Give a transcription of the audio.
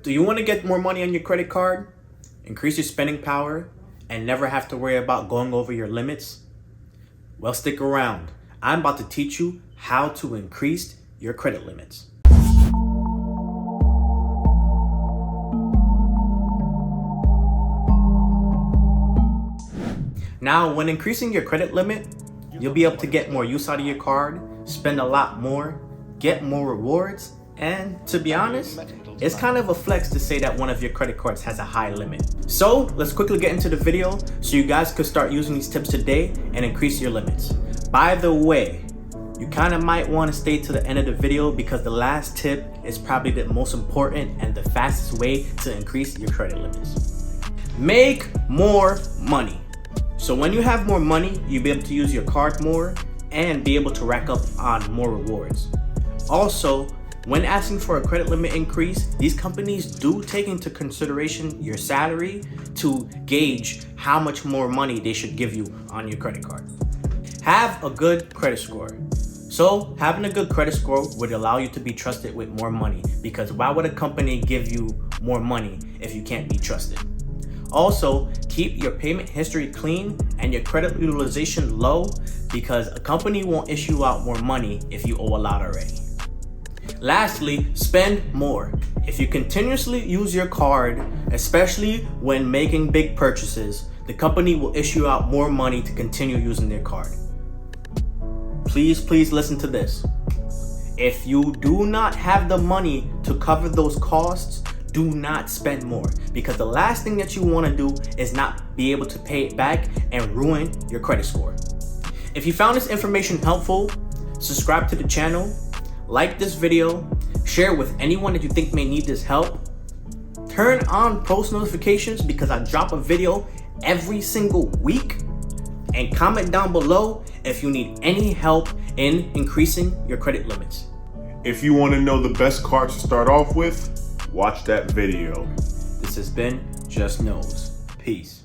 Do you want to get more money on your credit card, increase your spending power, and never have to worry about going over your limits? Well, stick around. I'm about to teach you how to increase your credit limits. Now, when increasing your credit limit, you'll be able to get more use out of your card, spend a lot more, get more rewards, and to be honest, it's kind of a flex to say that one of your credit cards has a high limit. So let's quickly get into the video so you guys could start using these tips today and increase your limits. By the way, you kind of might want to stay to the end of the video because the last tip is probably the most important and the fastest way to increase your credit limits. Make more money. So when you have more money, you'll be able to use your card more and be able to rack up on more rewards. Also, when asking for a credit limit increase, these companies do take into consideration your salary to gauge how much more money they should give you on your credit card. Have a good credit score. So having a good credit score would allow you to be trusted with more money, because why would a company give you more money if you can't be trusted? Also, keep your payment history clean and your credit utilization low, because a company won't issue out more money if you owe a lot already. Lastly, spend more. If you continuously use your card, especially when making big purchases, the company will issue out more money to continue using their card. Please listen to this. If you do not have the money to cover those costs, do not spend more, because the last thing that you want to do is not be able to pay it back and ruin your credit score. If you found this information helpful, subscribe to the channel, like this video, share with anyone that you think may need this help. Turn on post notifications because I drop a video every single week, and comment down below if you need any help in increasing your credit limits. If you want to know the best card to start off with, watch that video. This has been Just Knows. Peace.